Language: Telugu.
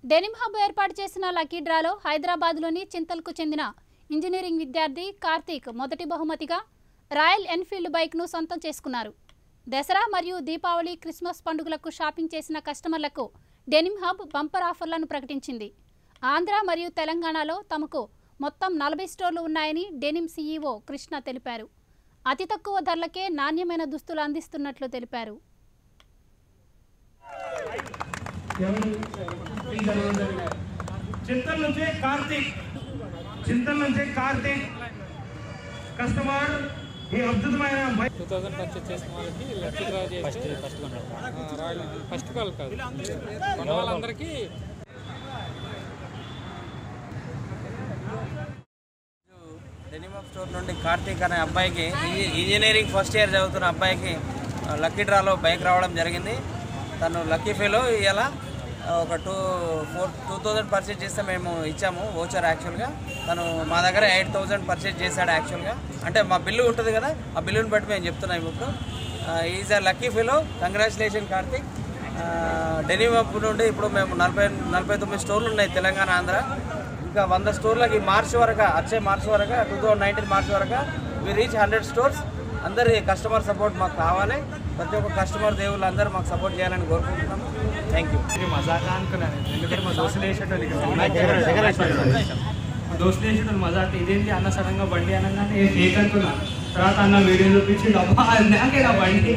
డెనిమ్ హబ్ ఏర్పాటు చేసిన లక్కీ డ్రాలో హైదరాబాద్లోని చింతల్కు చెందిన ఇంజనీరింగ్ విద్యార్థి కార్తీక్ మొదటి బహుమతిగా రాయల్ ఎన్ఫీల్డ్ బైక్ను సొంతం చేసుకున్నారు. దసరా మరియు దీపావళి క్రిస్మస్ పండుగలకు షాపింగ్ చేసిన కస్టమర్లకు డెనిమ్ హబ్ బంపర్ ఆఫర్లను ప్రకటించింది. ఆంధ్ర మరియు తెలంగాణలో తమకు మొత్తం 40 స్టోర్లు ఉన్నాయని డెనిమ్ సీఈఓ కృష్ణ తెలిపారు. అతి తక్కువ ధరలకే నాణ్యమైన దుస్తులు అందిస్తున్నట్లు తెలిపారు. చింతల్ కార్తీక్ కస్టమర్ ఈ అద్భుతమైన 2000 పర్చేస్ చేసిన వాళ్ళకి లక్కీ డ్రా చేసి ఫస్ట్ కాల్ కాదు కొన్న వాళ్ళందరికీ డెనిమ్ హబ్ స్టోర్ నుండి కార్తీక్ అనే అబ్బాయికి ఇంజనీరింగ్ ఫస్ట్ ఇయర్ చదువుతున్న అబ్బాయికి లక్కీ డ్రాలో బైక్ రావడం జరిగింది. తను లక్కీ ఫీలో ఇలా ఒక 2000 పర్చేజ్ చేస్తే మేము ఇచ్చాము ఓచర్. యాక్చువల్గా తను మా దగ్గర 8000 పర్చేజ్ చేశాడు. యాక్చువల్గా అంటే మా బిల్లు ఉంటుంది కదా, ఆ బిల్లుని బట్టి మేము చెప్తున్నాం. ఇప్పుడు is a lucky fellow. Congratulation Karthik. Denim hub నుండి ఇప్పుడు మేము 49 స్టోర్లు ఉన్నాయి తెలంగాణ, ఆంధ్ర. ఇంకా 100 స్టోర్లకి మార్చి వరకు, వచ్చే మార్చి వరకు 2019 మార్చి వరకు వి రీచ్ 100 స్టోర్స్. అందరి కస్టమర్ సపోర్ట్ మాకు కావాలి. ప్రతి ఒక్క కస్టమర్ దేవుళ్ళు అందరూ మాకు సపోర్ట్ చేయాలని కోరుకుంటున్నాము. Thank you. మజాకా అనుకున్నాను, ఎందుకంటే మా దోస్తులు వేసేటోళ్ళు మజాక్ ఇదేంటి అన్న సడన్గా బండి అనగానే ఫేక్ అనుకున్నా. తర్వాత అన్న వీడియో చూపించి అబ్బా నాకే నా బండి.